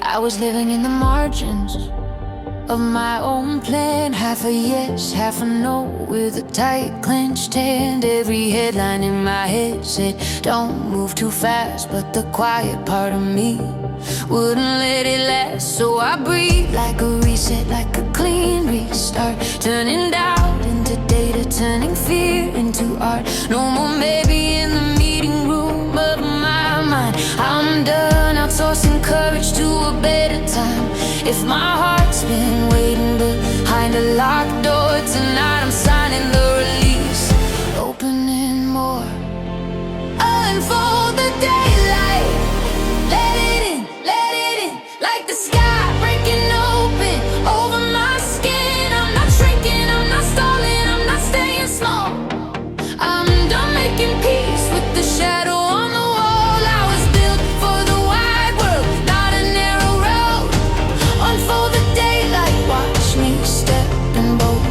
I was living in the margins of my own plan. Half a yes, half a no, with a tight clenched hand. Every headline in my head said, don't move too fast, but the quiet part of me wouldn't let it last. So I breathe like a reset, like a clean restart, turning doubt into data, turning fear into art. No more maybe in the meeting room of my mind. I'm done outsourcing courage to a better time. If my heart's been waiting behind a locked door, tonight I'm signing the release, opening more. Unfold the daylight, let it in, like the sky breaking open over my skin. I'm not shrinking, I'm not stalling, I'm not staying small. I'm done making peace with the shadow on the wall. I was built for the wide world, not a narrow road. Unfold the daylight, watch me step and bold.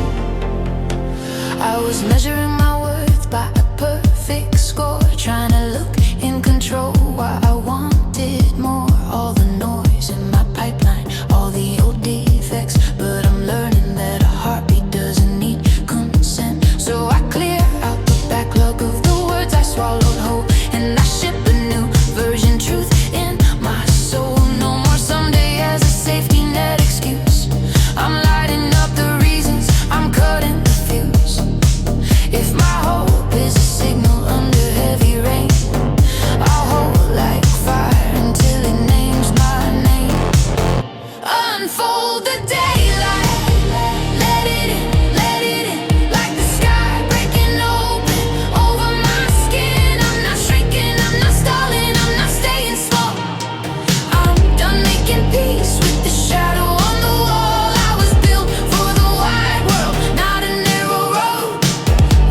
I was measuring my worth by a perfect score, trying to look in control while I wanted more. All the noise in my pipeline, all the old defects, but I'm learning that a heartbeat doesn't need consent. So I clear out the backlog of the words I swallowed whole, and I ship a new version, truth in my soul. No more someday as a safety net excuse. I'm lighting up the reasons, I'm cutting the fuse. If my hope is a signal under heavy rain, I'll hold like fire until it names my name. Unfold the daylight, let it in, like the sky breaking open over my skin. I'm not shrinking, I'm not stalling, I'm not staying small. I'm done making peace with the shadow on the wall. I was built for the wide world, not a narrow road.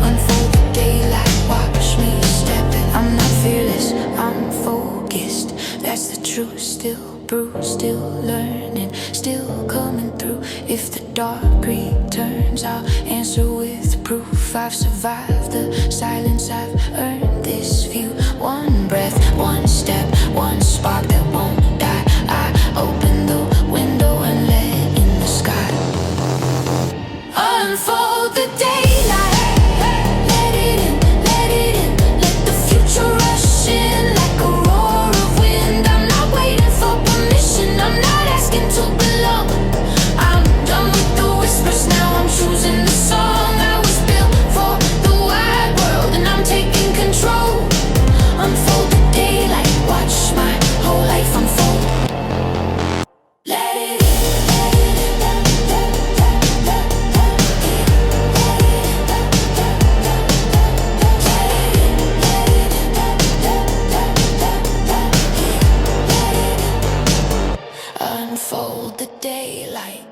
Unfold the daylight, watch me step in. I'm not fearless, I'm focused, that's the truth. Still bruised, still learning, still coming through. If the dark returns, I'll answer with proof. I've survived the silence, I've earned this view. One breath, one step, one spark that won't die. I open the window and let in the sky. Unfold the daylight, let it in, let the future rush in like a roar of wind. I'm not waiting for permission, I'm not asking to belong. I'm done with the whispers, now I'm choosing the song. I was built for the wide world and I'm taking control. Unfold the daylight, watch my whole life unfold. Let it in. Unfold the daylight.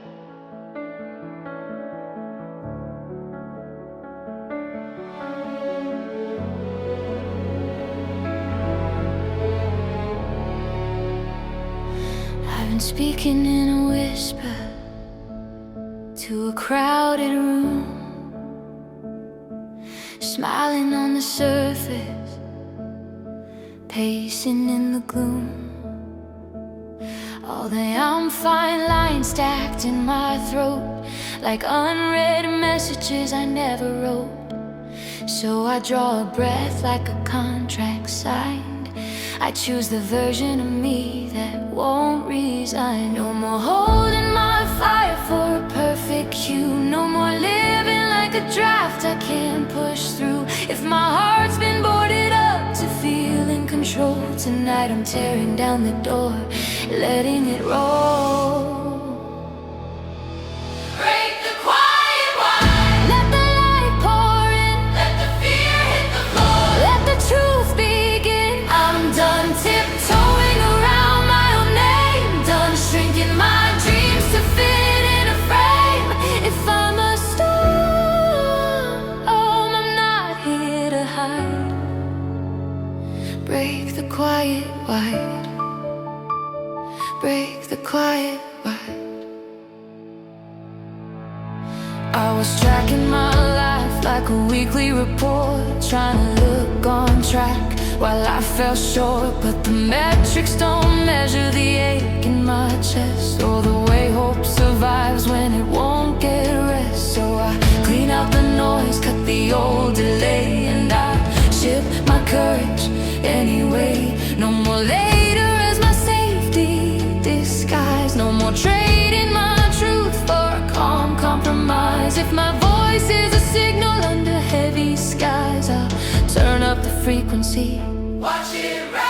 I've been speaking in a whisper to a crowded room, smiling on the surface, pacing in the gloom. All the I'm fine lines stacked in my throat, like unread messages I never wrote. So I draw a breath like a contract signed. I choose the version of me that won't resign. No more holding my fire for a perfect cue. No more living like a draft I can't push through. If my heart's been boarded up to feel in control, tonight I'm tearing down the door, letting it roll. Break the quiet wine. Let the light pour in. Let the fear hit the floor. Let the truth begin. I'm done tiptoeing around my own name, done shrinking my dreams to fit in a frame. If I'm a storm, I'm not here to hide. Break the quiet wide. Break the quiet wide. I was tracking my life like a weekly report, trying to look on track, while I fell short. But the metrics don't measure the ache in my chest, or the way hope survives when it won't get rest. So I clean out the noise, cut the old delay, and I ship my courage anyway. No more later as my safety disguise, no more trading my truth for a calm compromise. If my voice is a signal under heavy skies, I'll turn up the frequency. Watch it rise,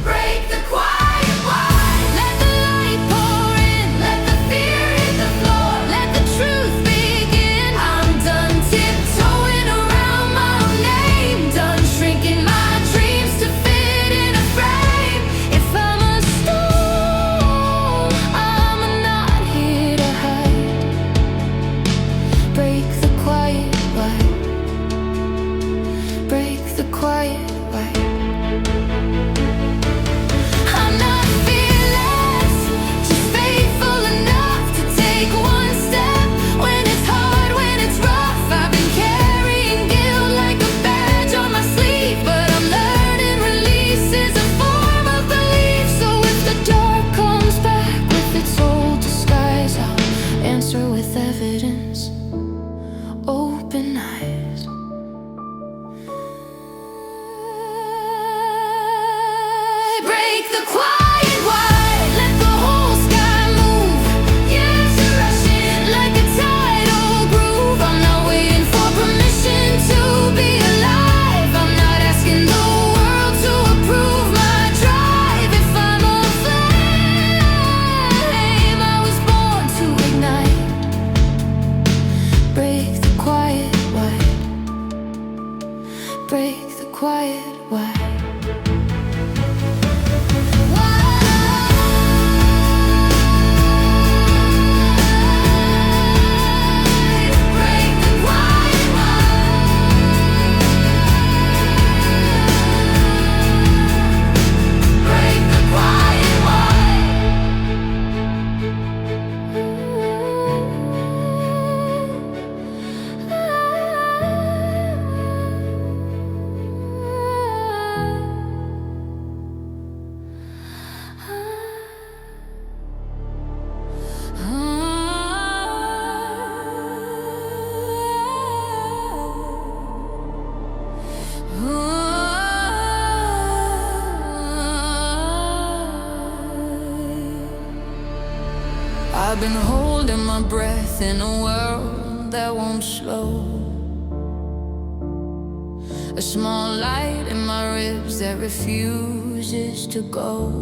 break the quiet wide. Let the light pour in, let the fear hit the floor, let the truth begin. I'm done tiptoeing around my own name, done shrinking my dreams to fit in a frame. If I'm a stone, I'm not here to hide. Break the quiet light, break the quiet light. I'm not fearless, just faithful enough to take one step when it's hard, when it's rough. I've been carrying guilt like a badge on my sleeve, but I'm learning release is a form of belief. So if the dark comes back with its old disguise, I'll answer with evidence, open eyes. Break the quiet wide, let the whole sky move. Years are rushing like a tidal groove. I'm not waiting for permission to be alive. I'm not asking the world to approve my drive. If I'm a flame, I was born to ignite. Break the quiet wide, break the quiet wide. I've been holding my breath in a world that won't slow. A small light in my ribs that refuses to go.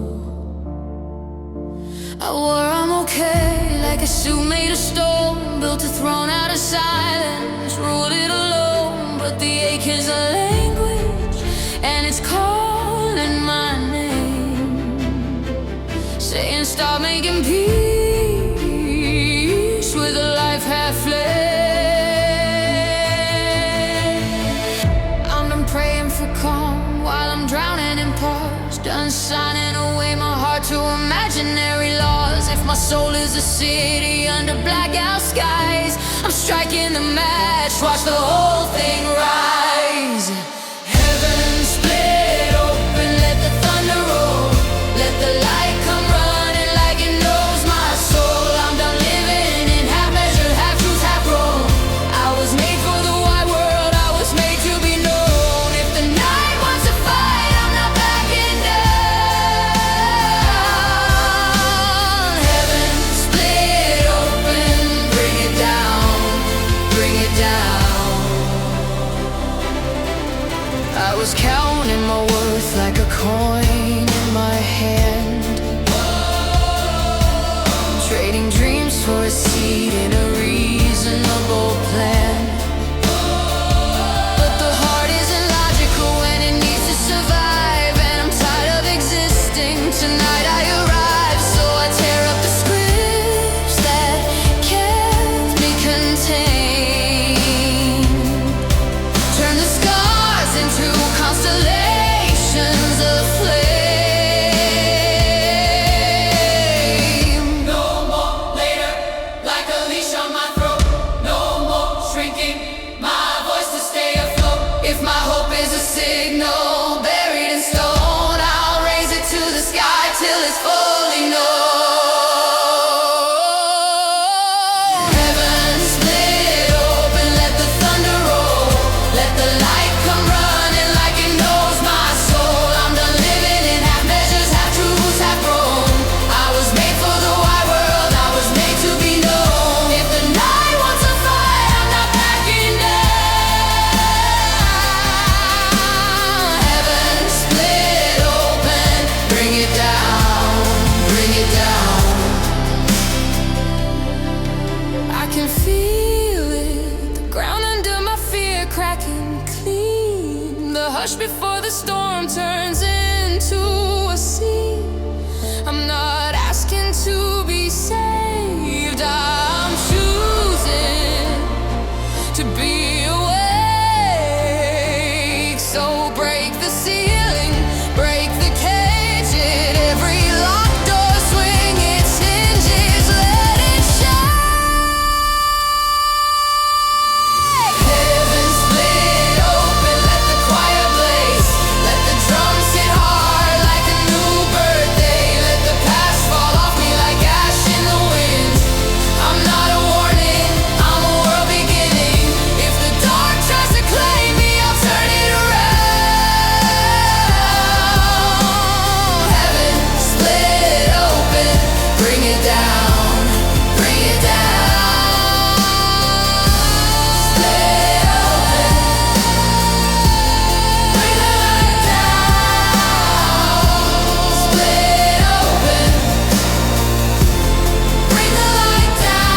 I wore I'm okay, like a suit made of stone, built a throne out of silence, ruled it alone. But the ache is a language, and it's calling my name, saying stop making peace with a life half fled. I'm done praying for calm while I'm drowning in pause, done signing away my heart to imaginary laws. If my soul is a city under blackout skies, I'm striking the match, watch the whole thing rise. Heaven split open, let the thunder roll, let the light come running like it knows my soul. I'm done living in half measure, half truth, half wrong. I was made for the wide world, I was made to be known. If the night wants to fight, I'm not backing down. Heaven split open, bring it down, bring it down. I was counting my worth like a coin in my hand, trading dreams for a seat in a reasonable plan. But the heart isn't logical when it needs to survive, and I'm tired of existing. Tonight I arrive, so I tear up the scripts that kept me contained, turn the scars into constellations of flame. No more later, like a leash on my throat. No more before the storm turns into a sea. I'm not asking to be saved, I'm choosing to be awake. So break the ceiling, break the cage, at every locked door, swing its hinges, let it shine. Heaven split open, let the choir blaze, let the drums hit hard like a new birthday, let the past fall off me like ash in the wind. I'm not a warning, I'm a world beginning. If the dark tries to claim me, I'll turn it around. Heaven split open, bring it down, bring it down. Split open, bring the light down. Split open, bring the light down.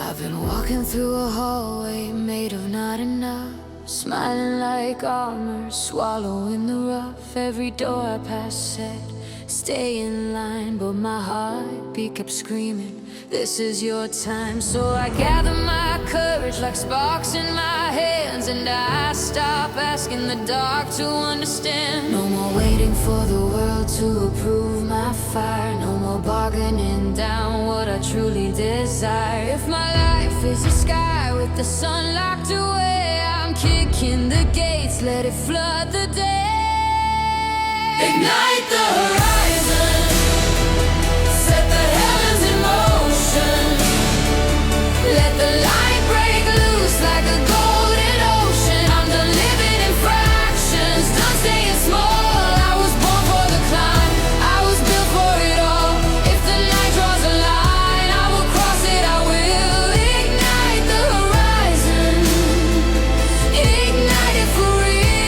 I've been walking through a hallway made of not enough, smiling like armor, swallowing the rough. Every door I passed said, stay in line, but my heartbeat kept screaming, this is your time. So I gather my courage like sparks in my hands, and I stop asking the dark to understand. No more waiting for the world to approve my fire, no more bargaining down what I truly desire. If my life is a sky with the sun locked away, I'm kicking the gates, let it flood the day. Ignite the horizon, set the heavens in motion, let the light break loose like a golden ocean. I'm done living in fractions, done staying small. I was born for the climb, I was built for it all. If the night draws a line, I will cross it, I will ignite the horizon, ignite it for real.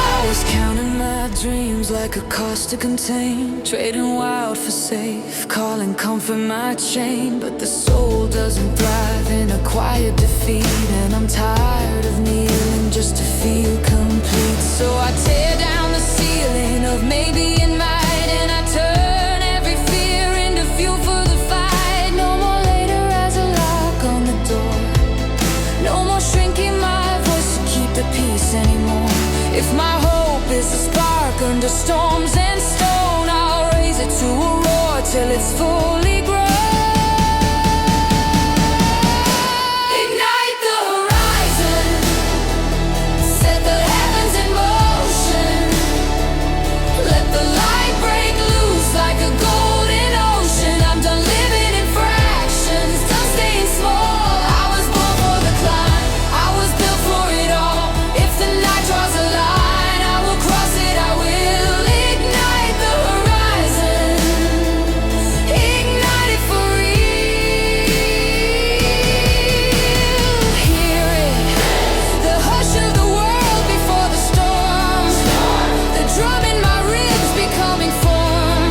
I was counting my dreams like a cost to contain, trading wild for safe, calling comfort my chain. But the soul doesn't thrive in a quiet defeat, and I'm tired of kneeling just to feel complete. So I tear down the ceiling of maybe and might, and I turn every fear into fuel for the fight. No more later as a lock on the door, no more shrinking my voice to keep the peace anymore. If my hope is a spark under storms and stone, I'll raise it to a roar till it's fully grown. Ignite the horizon, set the heavens in motion, let the light break loose like a golden ocean. I'm done living in fractions, done staying small. I was born for the climb, I was built for it all. If the night draws a line, I will cross it, I will ignite the horizon, ignite it for real. Hear it, the hush of the world before the storm, the drum in my ribs becoming form.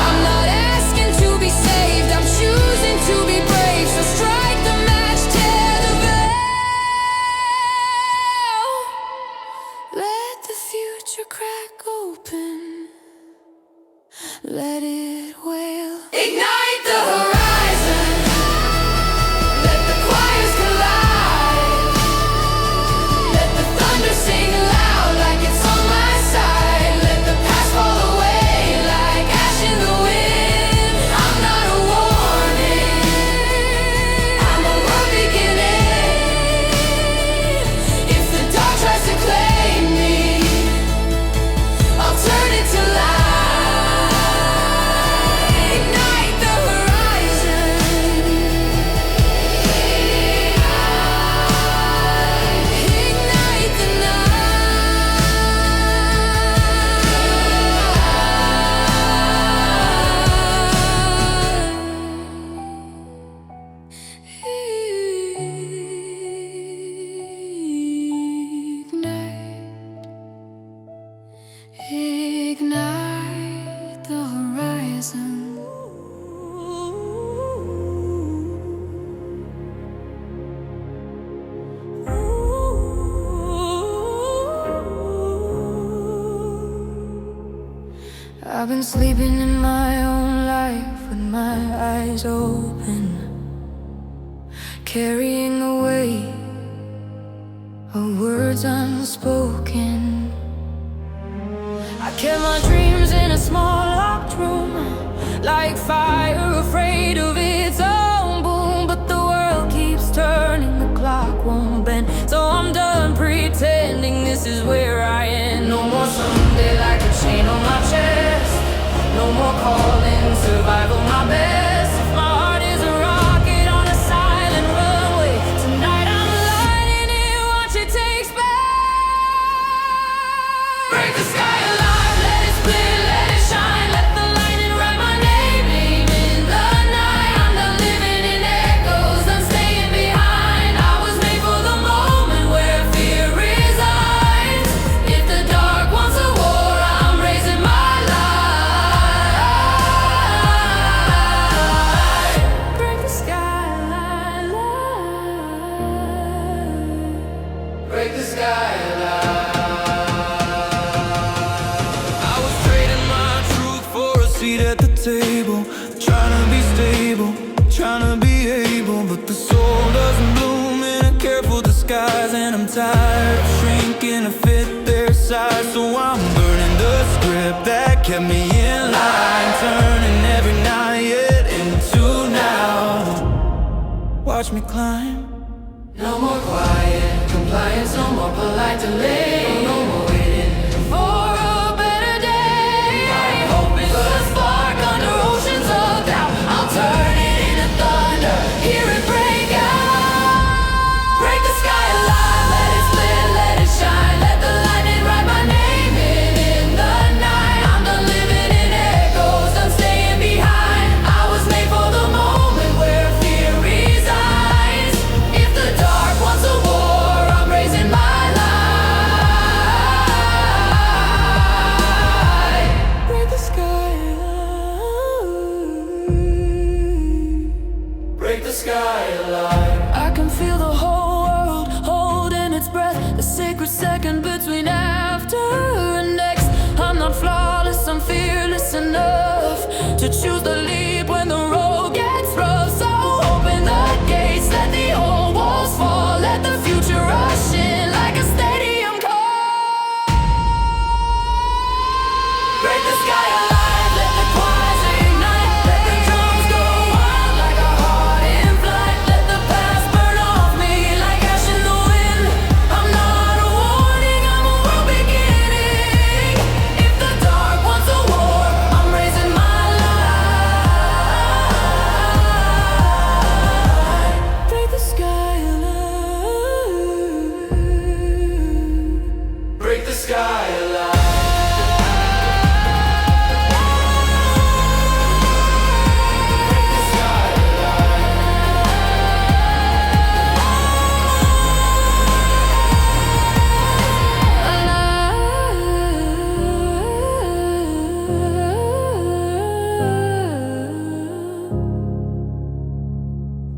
I'm not asking to be saved, I'm choosing to be brave. So strike the match, tear the veil, let the future crack open, let it wail. Ignite the horizon, let the choirs collide, let the thunder sing loud like it's on my side, let the past fall away like ash in the wind. I'm not a warning, I'm a world beginning. If the dark tries to claim me, I'll turn I've been sleeping in my own life with my eyes open, carrying the weight of words unspoken. I kept my dreams in a small locked room, like fire afraid of its own boom. But the world keeps turning, the clock won't bend, so I'm done pretending this is where I end. No more someday like a chain on my chest, no more calling survival my best. If my heart is a rocket on a silent runway, tonight I'm lighting it, watch it take space. Break the sky alive, let it split, let it shine, let the lightning write my name in the night. I'm done living in echoes, I'm staying behind. I was made for the moment where fear resides. If the dark wants a war, I'm raising my light. Break the skyline, break the skyline. I was trading my truth for a seat at the table, trying to be stable, trying to be able. But the soul doesn't bloom in a careful disguise, and I'm tired of shrinking to fit their size. So I'm burning the script that kept me in line, turning every not yet into now. Watch me climb. No more quiet compliance, no more polite delay, no more waiting for a better day. My hope is a spark under oceans of doubt. I'll turn it into thunder, hear it break out. Break the sky alive, let it split, let it shine, let the lightning write my name in the night. I'm done living in echoes, I'm staying behind. I was made for the moment where fear resides. If the dark wants a war, I'm raising my light. Break the skyline, break the skyline. I can feel the whole world holding its breath, the sacred second between after and next. I'm not flawless, I'm fearless enough to choose the leap when the road gets rough. So open the gates, let the old walls fall, let the future rush in like a stadium call. Break the sky alive, let the choirs ignite, let the drums go wild like a heart in flight. Let the past burn off me like ash in the wind. I'm not a warning, I'm a world beginning. If the dark wants a war, I'm raising my light. Break the skyline, break the skyline.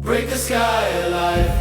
Break the sky alive.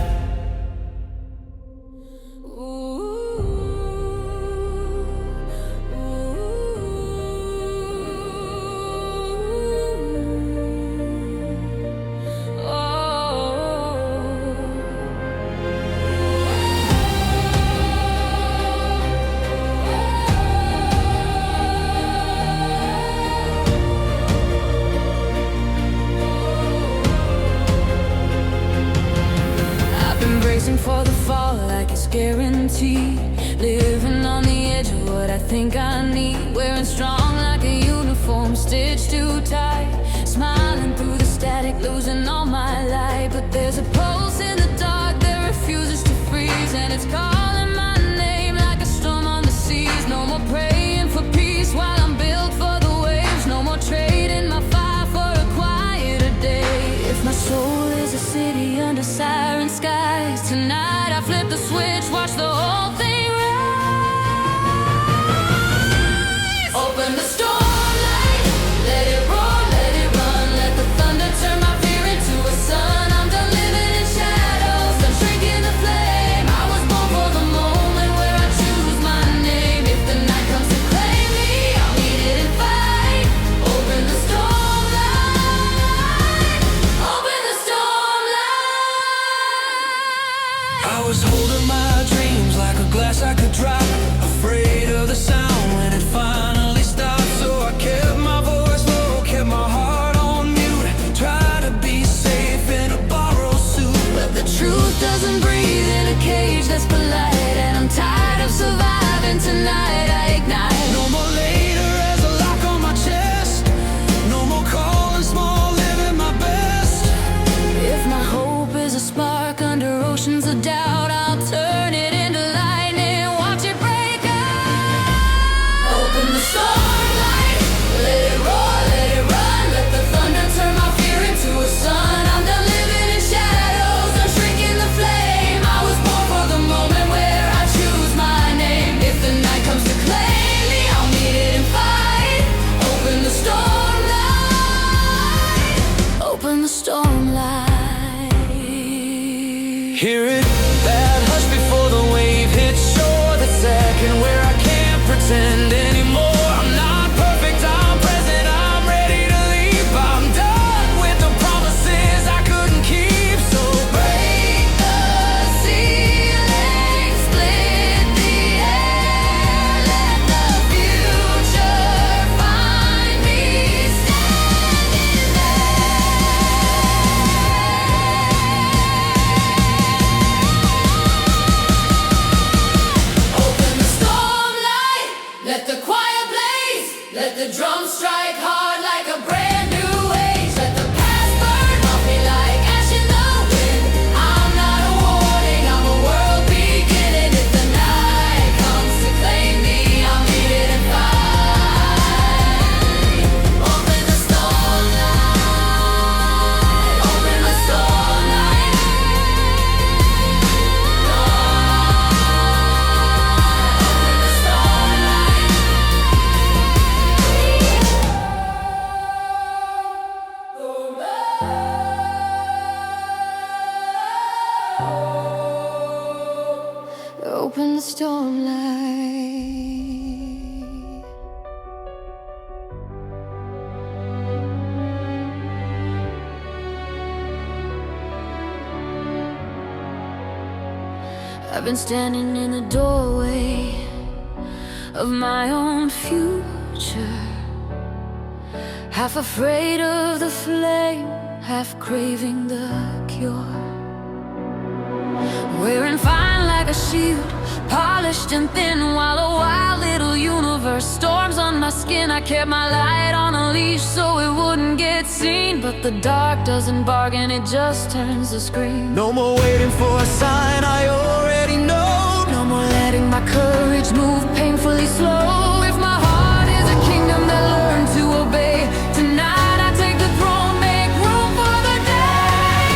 I've been bracing for the fall like it's guaranteed, living on the edge of what I think I need, wearing strong like a uniform stitched too tight, smiling through the static, losing all my light. But there's a pulse in the dark that refuses to freeze, and it's calling my name like a storm on the seas. No more praying for peace while I'm built for the waves, no more trading my fire for a quieter day. If my soul is a city under siren skies, tonight I flip the switch, watch the whole thing rise. Open the storm light, let it roar, let it run, let the thunder turn my fear into a sun. I'm done living in shadows, I'm shrinking the flame. I was born for don't lie. I've been standing in the doorway of my own future, half afraid of the flame, half craving the cure. Wearing fine like a shield, polished and thin, while a wild little universe storms on my skin. I kept my light on a leash so it wouldn't get seen, but the dark doesn't bargain, it just turns the screen. No more waiting for a sign I already know. No more letting my courage move painfully slow. If my heart is a kingdom that learned to obey, tonight I take the throne, make room for the day.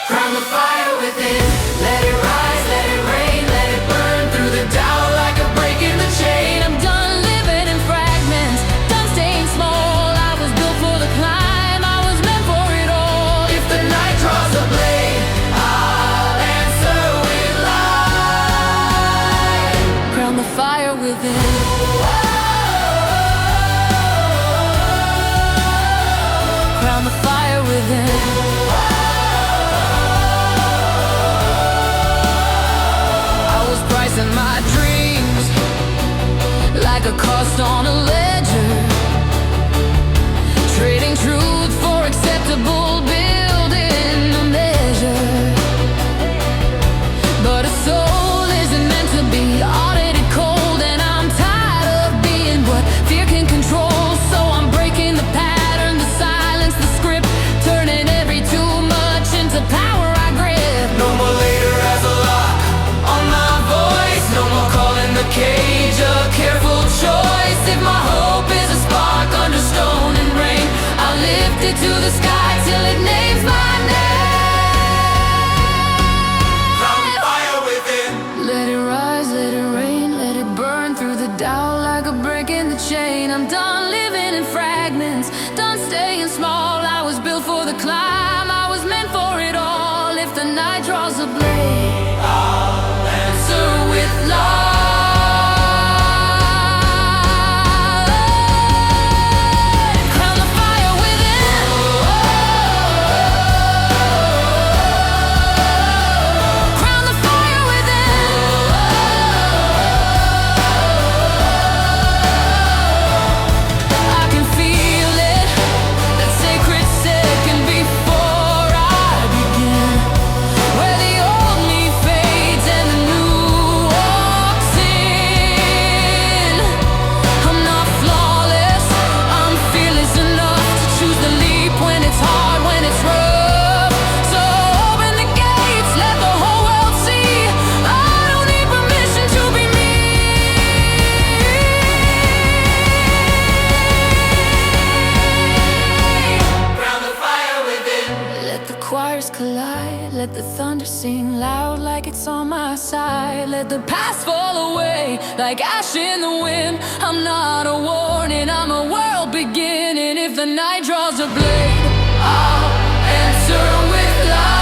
Crown the fire within, let it rise, let it rain, let it burn through the doubt like a break in the chain. I'm done living in fragments, done staying small. I was built for the climb, I was meant for it all. If the night draws a blade, I'll answer with light. Crown the fire within. Crown the fire within. Pricing my dreams like a cost on a ledger, trading truth for acceptable, building a measure. But a soul isn't meant to be audited cold, and I'm tired of being what fear can control. So I'm breaking the pattern, the silence, the script, turning every too much into power I grip. No more later as a lock on my voice, no more calling the cage a careful choice. If my hope is a spark under stone and rain, I'll lift it to the sky till it names my name. Crown the fire within. Let it rise, let it rain, let it burn through the doubt like a break in the chain. I'm done living in fragments, done staying small. I was built for the climb, I was meant for it all. If the night draws a blade, I'll answer with light. Crown the fire within. Crown the fire within. I can feel it, that sacred second before I begin, where the old me fades and the new walks in. I'm not flawless, I'm fearless enough to choose the leap when it's hard, when it's rough. So open the gates, let the whole world see. I don't need permission to be me. Crown the fire within. Let the choirs collide, let the thunder sing loud like it's on my side. Let the past fall away like ash in the wind. I'm not a warning, I'm a world beginning. If the night draws a blade, I'll answer with light.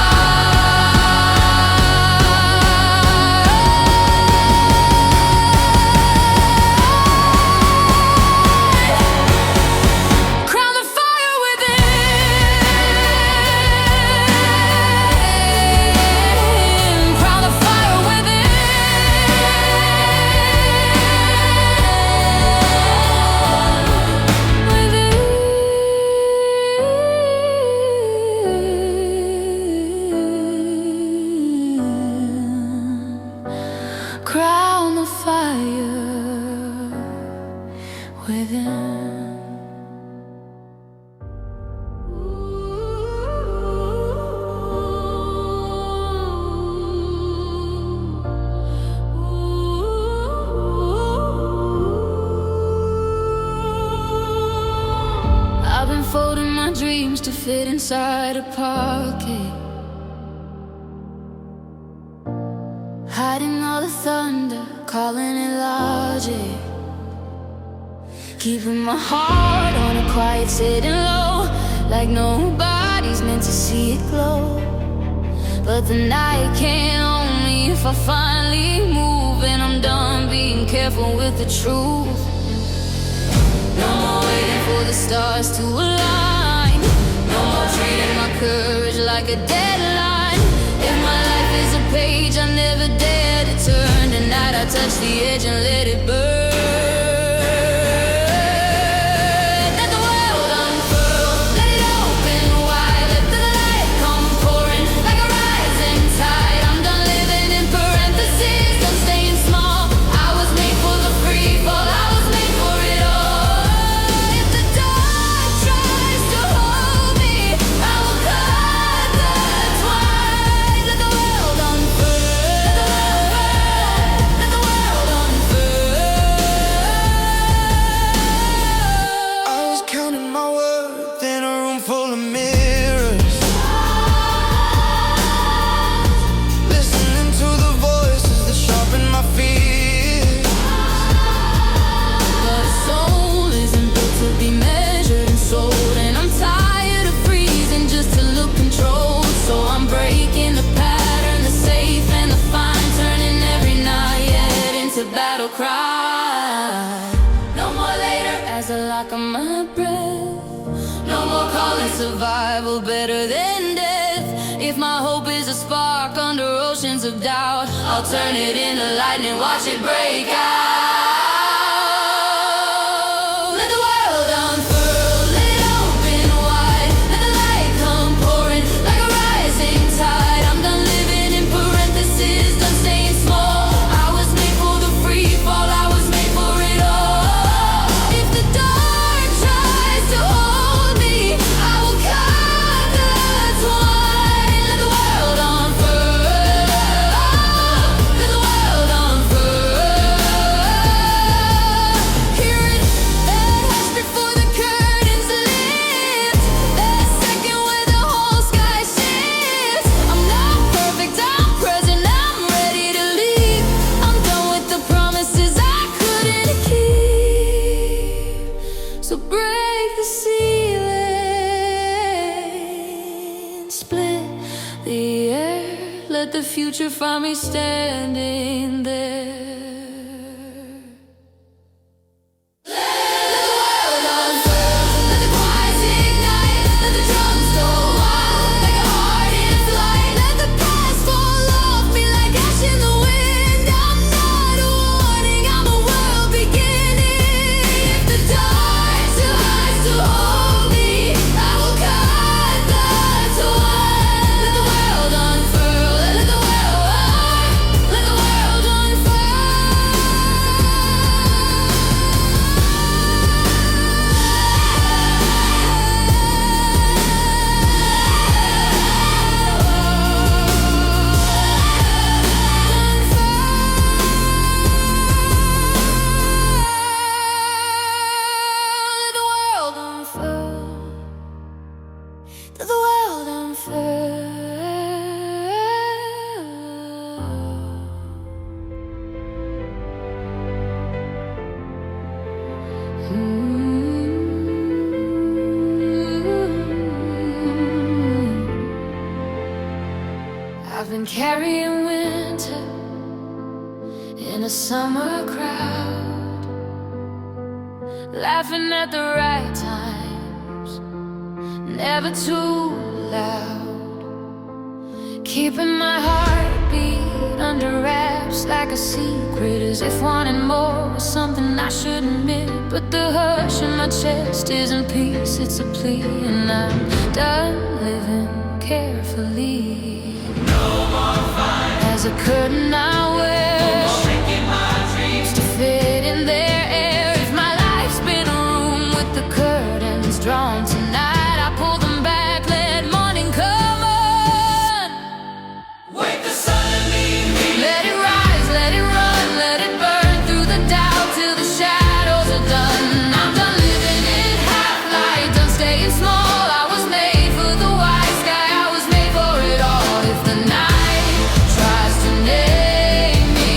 Crown the fire within. Crown the fire within. Crown the fire within. I've been folding my dreams to fit inside a pocket, hiding all the thunder, calling it logic. Keeping my heart on a quiet, sitting low, like nobody's meant to see it glow. But the night can only if I finally move and I'm done being careful with the truth. No more waiting for the stars to align. No more treating my courage like a deadline. If my life is a page I never dare to turn, tonight I touch the edge and let it burn. Let the world unfurl, let it open wide. Let the light come pouring like a rising tide. I'm done living in parentheses, done staying small. I was made for the free fall, I was made for it all. If the dark tries to hold me, I will cut the twine. Let the world unfurl, let the world unfurl. I was counting my worth in a room full of mirrors, listening to the voices that sharpen my fears. But a soul isn't built to be measured and sold, and I'm tired of freezing just to look controlled. So I'm breaking the pattern, the safe and the fine, turning every naiad into battle cry. No more later as I lock on my breath. No more calling survival better than death. If my hope is a spark under oceans of doubt, I'll turn it into lightning, watch it break out. Let the world unfurl, let it open wide. Let the light come pouring like a rising tide. I'm done living in parentheses, done staying small. I was made for the free fall, I was made for it all. If the dark tries to hold me, I will cut the twine. Let the world unfurl, let the world unfurl. Hear it, that hush before the curtains lift. That second where the whole sky shifts. I'm not perfect, I'm present, I'm ready to leave. I'm done with the promises I couldn't keep. So break the ceiling, split the air, let the future find me standing there. Let the world unfurl, let the choirs ignite, let the drums go wild like a heart in flight. Let the past fall off me like ash in the wind. I'm not a warning, I'm a world beginning. If the dark tries to hold me, I will cut the twine. Let the world unfurl, let the world unfurl. Let the world unfurl. I've been carrying winter in a summer crowd, laughing at the right times, never too loud, keeping my heartbeat under wraps like a secret, as if wanting more was something I should admit. But the hush in my chest isn't peace, it's a plea, and I'm done living carefully. As a curtain I wish to fit in their air. If my life's been a room with the curtains drawn tonight, I pull them back, let morning come on. Wake the sun and leave me. Let it rise, let it run, let it burn through the doubt till the shadows are done. I'm done living in half light, done staying small. I was made for the white sky, I was made for it all. If the night tries to name me,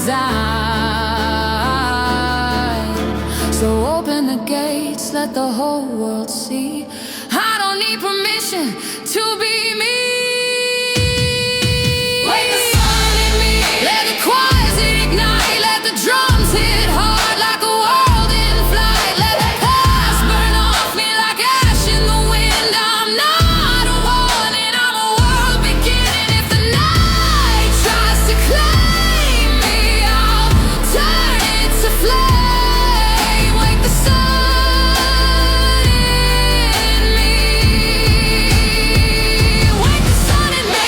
design. So open the gates, let the whole world see. I don't need permission to be me. Wake the sun in me, let the choirs ignite, let the drums hit hard like a world in flight. Let the past burn off me like ash in the wind. I'm not a warning, I'm a world beginning. If the night tries to claim me, I'll turn it to flame. Wake the sun in me. Wake the sun in me.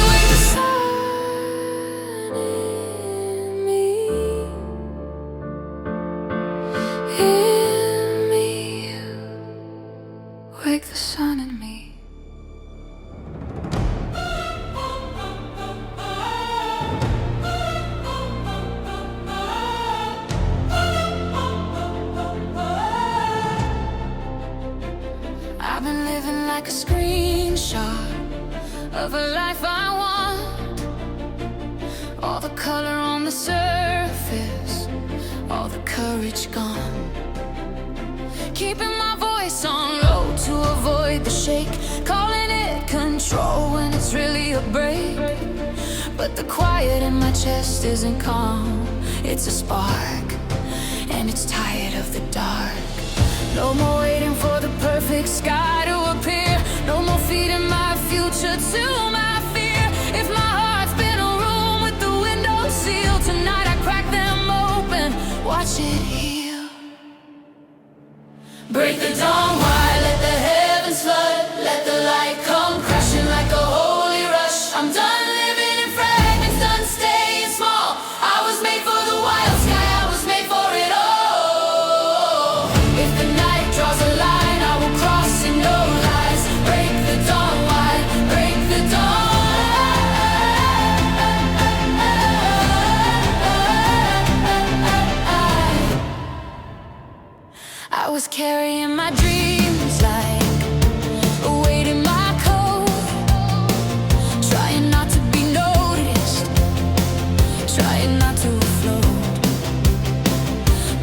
Wake the sun in me. In me. Wake the sun in me. I've been living like a screenshot of a life I want. All the color on the surface, all the courage gone. Keeping my voice on low to avoid the shake. Calling it control when it's really a break. But the quiet in my chest isn't calm. It's a spark, and it's tired of the dark. No more waiting for the perfect sky to appear. No more feeding my future to my fear. If my heart's been a room with the windows sealed, tonight I crack them open, watch it heal. Break the dawn wide, let the heavens flood. Let the light come crashing like a holy rush. I'm done living in fragments, done staying small. I was made for the wild sky, I was made for it all. If the night draws a line, I will cross it, no lies. Break the dawn wide, break the dawn. I was carrying my dreams like a weight in my coat, trying not to be noticed, trying not to float.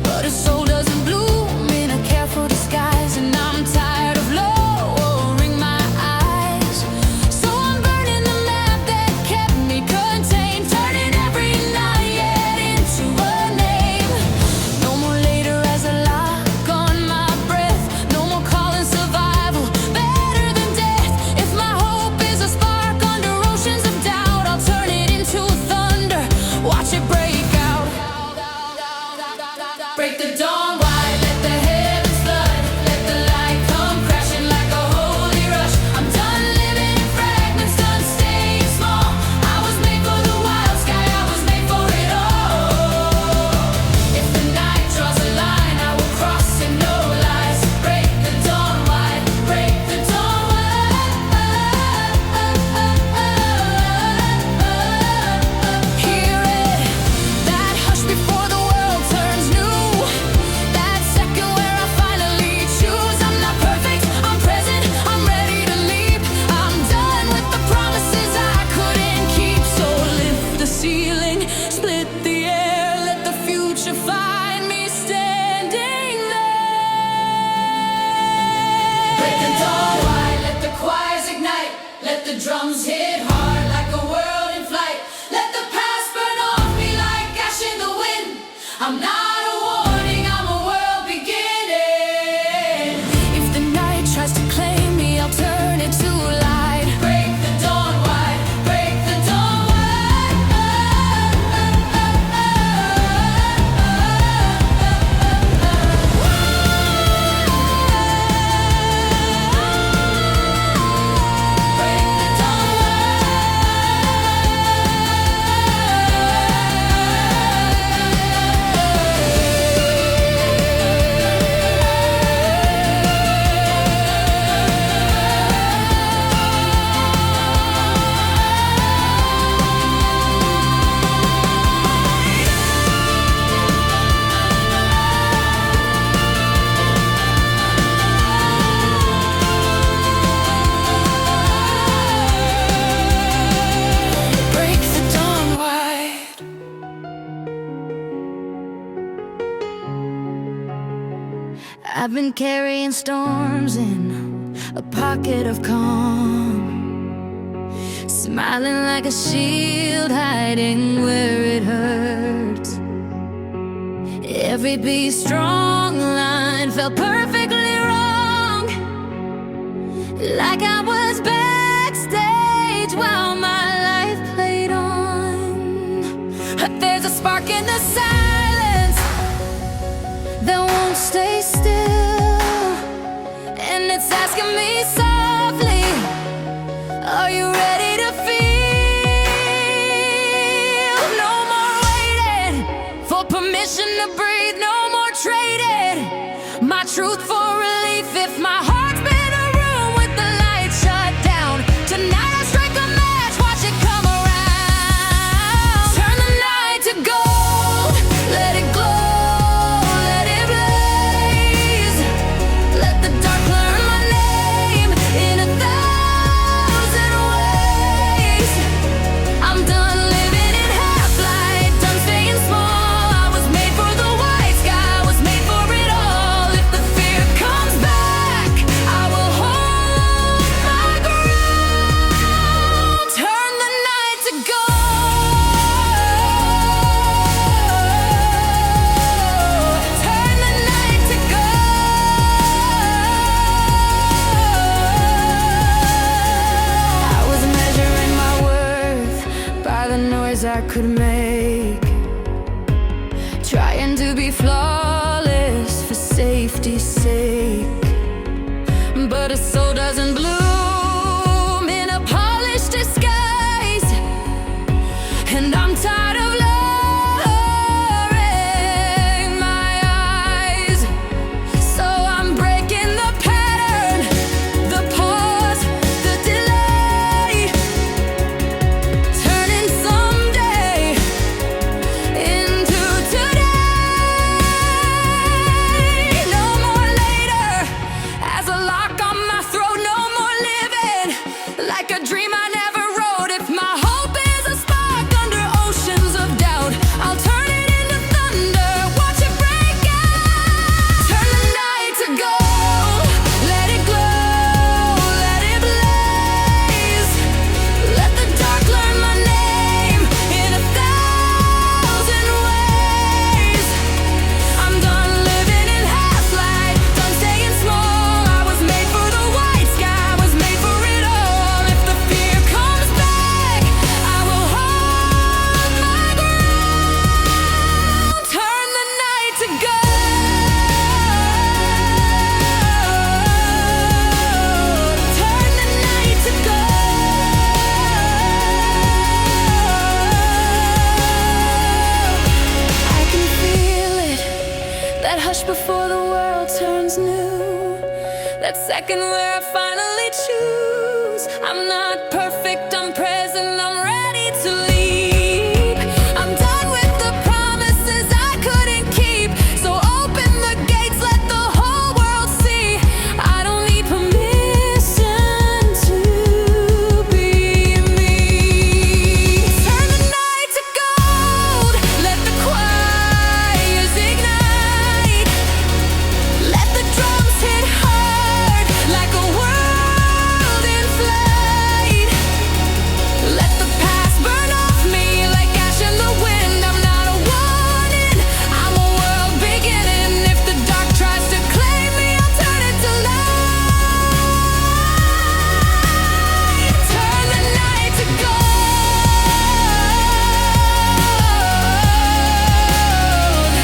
But a soul doesn't bloom in a careful disguise, and I'm tired of lowering my eyes. So I'm burning the lamp that kept me contained, turning every night yet into a name. No more later as a lock on my breath. No more calling survival better than death. If my hope is a spark under oceans of doubt, I'll turn it into thunder, watch it break out. Break the dawn wide, let the heavens flood. Let the light come crashing like a holy rush. I'm done living in fragments, done staying small. I was made for the wild sky, I was made for it all. If the night draws a line, I will cross it, no lies. Break the dawn wide, break the dawn wide. Hear it, that hush before the world turns new. That second where I finally choose. I'm not perfect, I'm present, I'm ready to leap. I'm done with the promises I couldn't keep. So lift the ceiling, split the air, let the future find me standing there. Break the dawn wide, let the choirs ignite, let the drums hit hard like a world in flight. Let the past burn off me like ash in the wind. I'm not a warning, I'm a world beginning. If the night tries to claim me, I'll turn it to light. Break the dawn wide, break the dawn wide. Break the dawn wide. I've been carrying storms in a pocket of calm, smiling like a shield, hiding where it hurts. Every be strong line felt perfectly wrong, like I was backstage while my life played on. There's a spark in the silence that won't stay still, and it's asking me softly, are you ready to feel? No more waiting for permission to breathe, no more traded my truth for relief. If my heart's been a room with the light shut down, tonight I'll strike a match, watch it come around. Turn the night to gold, let it glow, let it blaze. Let the dark learn my name in 1,000 ways. I'm done living in half-light, done staying small. I was made for the white sky, I was made for it all. If the fear comes back, I will hold my ground. Turn the night to gold. Turn the night to gold. I was measuring my worth by the noise I could make, trying to be flawless for safety's sake. But a soul doesn't bloom in a polished disguise, and I'm tired of lowering my eyes. So I'm breaking the pattern, the pause, the delay, turning someday into today. No more later, as a lock on my throat. No more living like a dream I never wrote. If my hope is a spark under oceans of doubt, I'll turn it into thunder, watch it break out. Turn the night to gold, let it glow, let it blaze. Let the dark learn my name in 1,000 ways. I'm done living in half-light, done staying small. I was made for the white sky, I was made for it all. If the fear comes back, I will hold my ground. Turn the night to gold. Turn the night to gold. I can feel it, that hush before the world turns new, that second where I finally choose. I'm not perfect, I'm present, I'm ready to leap. I'm done with the promises I couldn't keep. So open the gates, let the whole world see. I don't need permission to be me. Turn the night to gold, let the choirs ignite. Let the drums hit hard like a world in flight. Let the past burn off me like ash in the wind. I'm not a warning, I'm a world beginning. If the dark tries to claim me, I'll turn it to light. Turn the night to gold.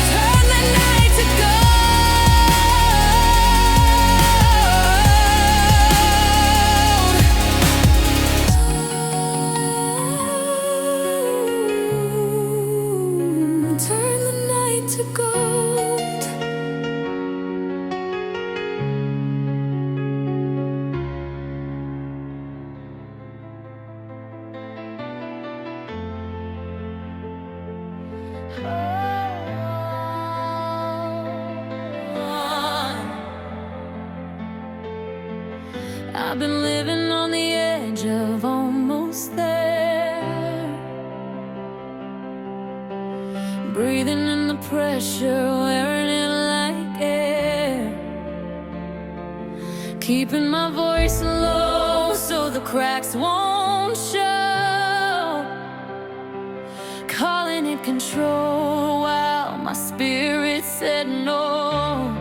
Turn the night to gold. Turn the night to gold. I've been living on the edge of almost there, breathing in the pressure, wearing it like air. keeping my voice low so the cracks won't show. Calling it control while my spirit said no.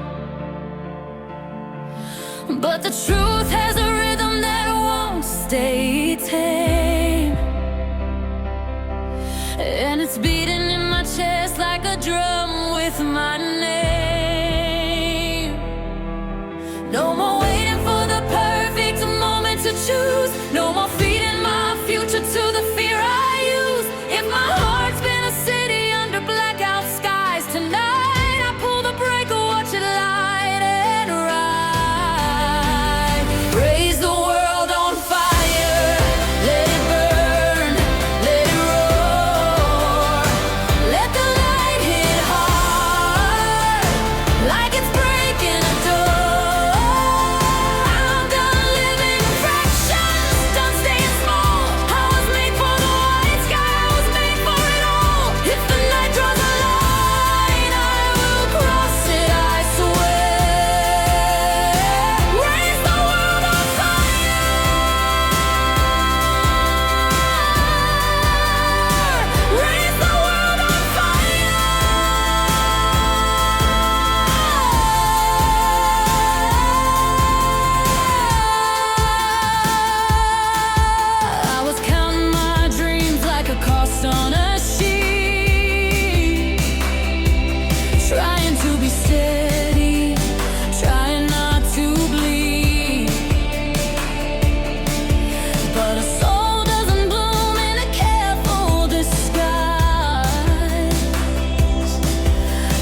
But the truth has a rhythm that won't stay tame, and it's beating in my chest like a drum with my name. No more waiting for the perfect moment to choose. No more feeding my future to the fear I use. If my heart's been a city under blackout skies, tonight I pull the brake and watch it light and ride. Raise the world on fire, let it burn, let it roar. Let the light hit hard, like it's breaking a door. I'm done living in fractions, done staying small. I was made for the white sky, I was made for it all. If the night draws a line, I will cross it, I swear. Raise the world on fire, raise the world on fire. I was counting my dreams like a cost on a sheet, trying to be steady, trying not to bleed. But a soul doesn't bloom in a careful disguise,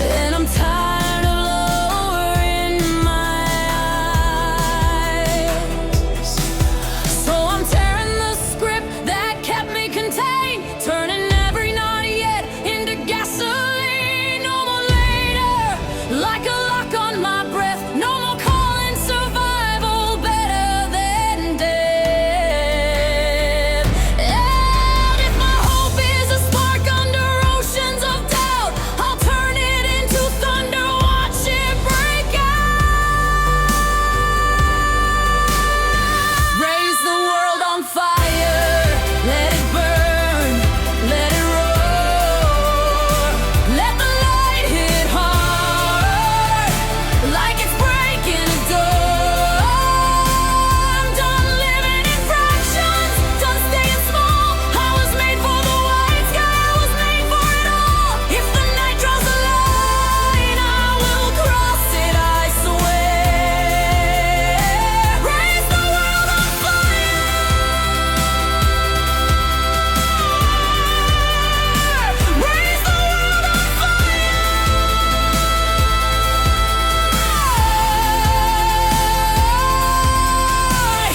and I'm tired of lowering my eyes. So I'm tearing the script that kept me contained, turning every not yet into gasoline. No more later, like a lock on my breath. No more calling survival better than death. And if my hope is a spark under oceans of doubt, I'll turn it into thunder, watch it break out. Raise the world on fire, let it burn, let it roar. Let the light hit hard, like it's breaking a door. I'm done living in fractions, done staying small. I was made for the white sky, I was made for it all. If the night draws a line, I will cross it, I swear. Raise the world on fire, raise the world on fire.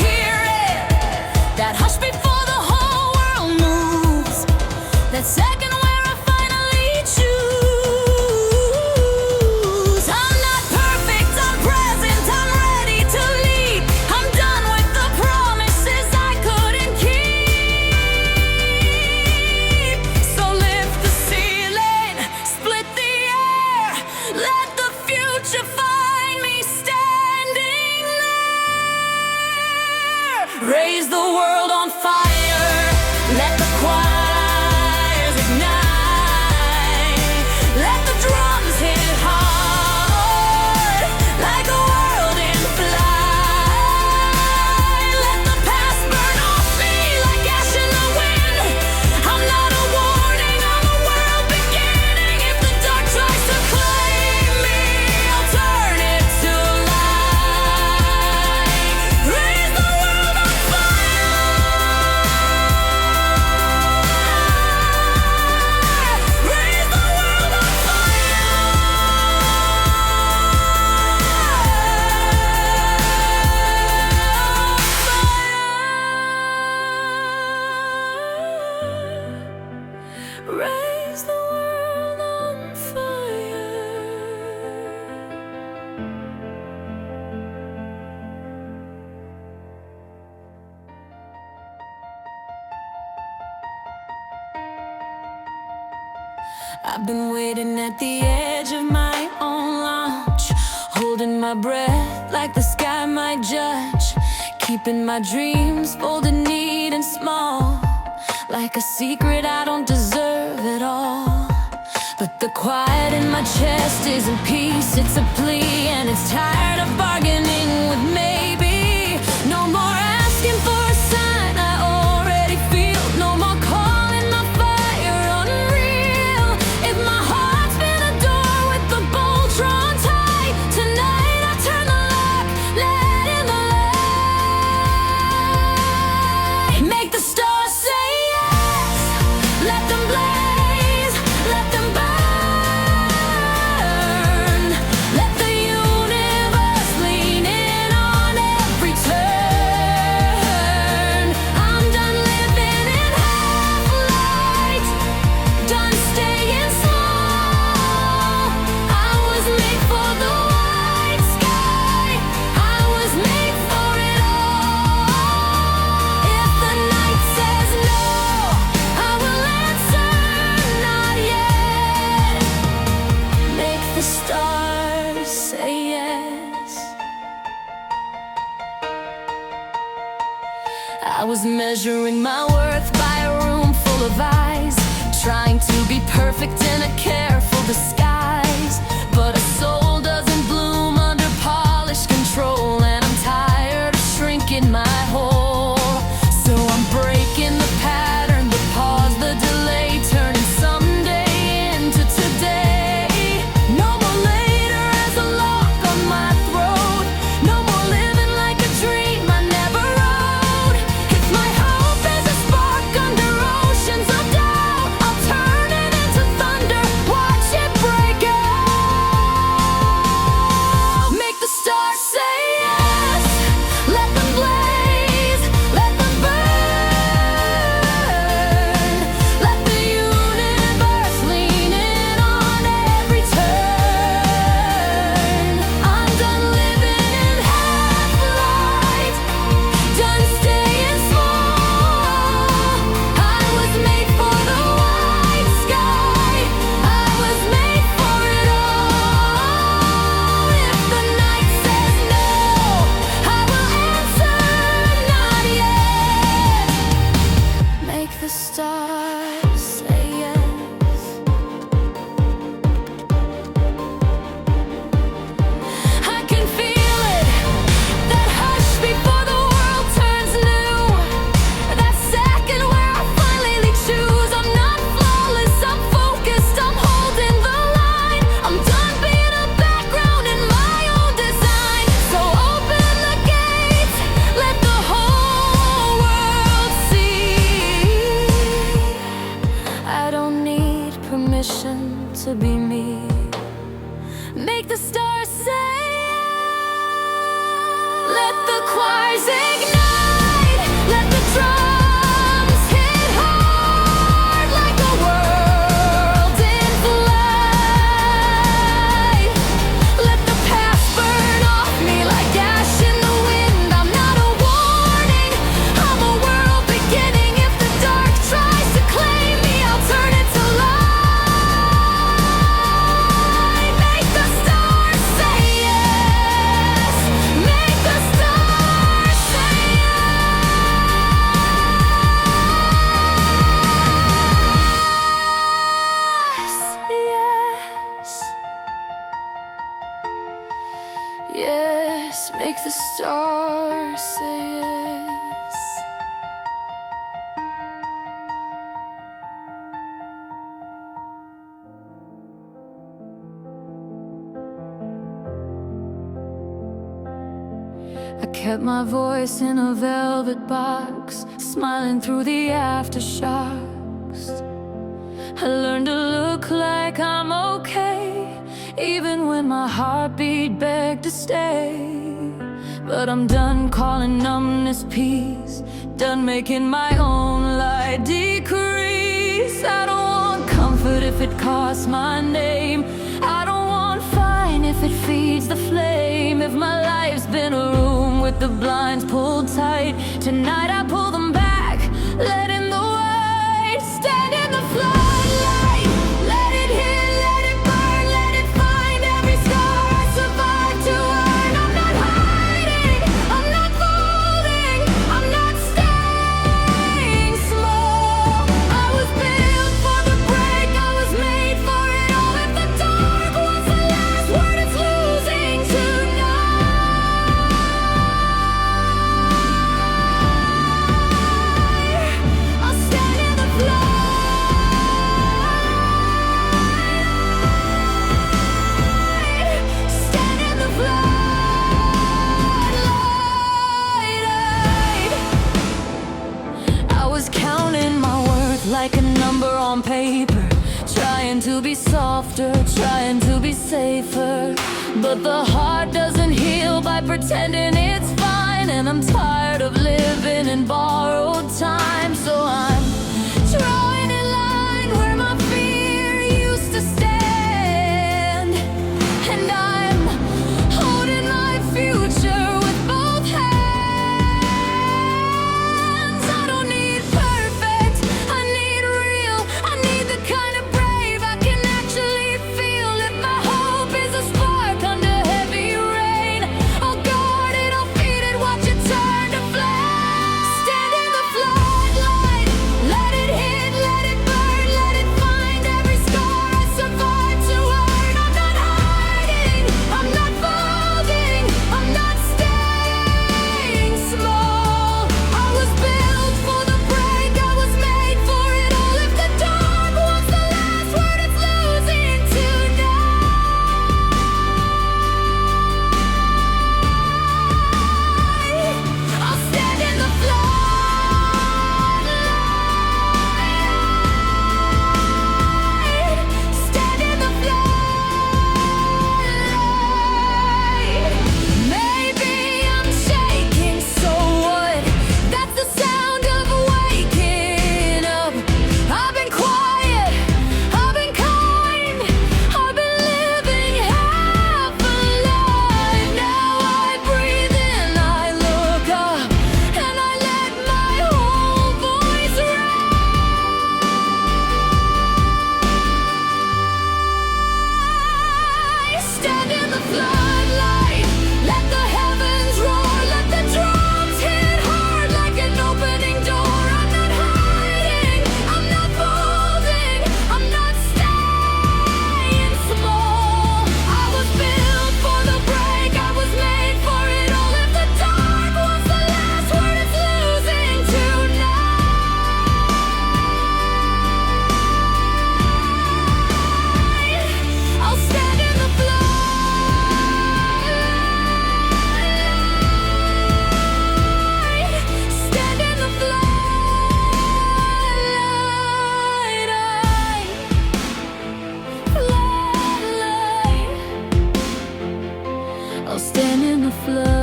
Hear it, that hush before the whole world moves, that second where I finally choose. I'm not perfect, I'm present, I'm ready to lead. I'm done with the promises I couldn't keep. So lift the ceiling, split the air, let the future find me standing there. Raise the world on fire, let the choirs ignite, let the drums hit hard, like a world in flight. Let the past burn off me like ash in the wind. I'm not a warning, I'm a world beginning. If the dark tries to claim me, I'll turn it to light. Raise the world on fire, raise the world on fire. Raise the world on fire. I've been waiting at the edge of my own launch, holding my breath like the sky might judge, keeping my dreams folded neat and small, like a secret I don't deserve at all. But the quiet in my chest isn't peace, it's a plea, and it's tired of bargaining with maybe. No more asking for a sign I already feel, no more calling my fire unreal. If my heart's been a door with the bolt drawn tight, tonight I turn the lock, let in the light. Make the stars say yes, let them blaze, let them burn. Let the universe lean in on every turn. I'm done living in half light, done staying small. I was made for the white sky, I was made for it all. If the night says no, I will answer not yet. Make the stars say yes. I was measuring my worth by a room full of eyes, trying to be perfect in a careful disguise. But a soul doesn't bloom under polished control, and I'm tired of shrinking my hole. So I'm breaking the pattern, the pause, the delay, turning someday into today. No more later as a lock on my throat, no more living like a dream I never wrote. If my hope is a spark under oceans of doubt, I'll turn it into thunder, watch it break out. Make the stars say yes, let them blaze, let them burn. Let the universe lean in on every turn. I'm done living in half light, done staying small. I was made for the white sky, I was made for it all. If the night says no, I will answer not yet. Make the stars say yes. I can feel it, that hush before the world turns new, that second where I finally choose. I'm not flawless, I'm focused, I'm holding the line. I'm done being a background in my own design. So open the gates, let the whole world see. I don't need permission to be me. Make the stars say yes. Let the choirs ignite, let the drums hit hard like a world in flight. Let the past burn off me like ash in the wind. I'm not a warning, I'm a world beginning. If the dark tries to claim me, I'll turn it to light. Make the stars say yes, make the stars say yes. Yes, make the stars say yes. I kept my voice in a velvet box, smiling through the aftershocks. I learned to look like I'm okay, even when my heartbeat begged to stay. But I'm done calling numbness peace, done making my own light decrease. I don't want comfort if it costs my name, I don't want fine if it feeds the flame. If my life's been a room with the blinds pulled tight, tonight I pull them back, let in the light. Stand in the floodlight, let it hit, let it burn, let it find every scar I survived to after, trying to be safer. But the heart doesn't heal by pretending it's fine. And I'm tired of living in borrowed time. So I'm drawing a line where my fear used to stand. And I'm holding my future with both hands. I don't need perfect, I need real. I need the kind of brave I can actually feel. If my hope is a spark under heavy rain, I'll guard it, I'll feed it, watch it turn to flame. Stand in the floodlight, let it hit, let it burn, let it find every scar I survived to earn. I'm not hiding, I'm not folding, I'm not staying small. I was built for the break, I was made for it all. If the dark was the last word, it's losing tonight. I'll stand in the floodlight, stand in the floodlight. Maybe I'm shaking, so what? That's the sound of waking up. I've been quiet, I've been kind, I've been living half alive. Now I breathe in, I look up, and I let my whole voice rise. Stand in the floodlight, let the heavens roar, let the drums hit hard like an opening door. I'm not hiding, I'm not folding, I'm not staying small. I was built for the break, I was made for it all. If the dark was the last word, it's losing tonight. I'll stand in the floodlight, stand in the floodlight. I'll stand in the flood.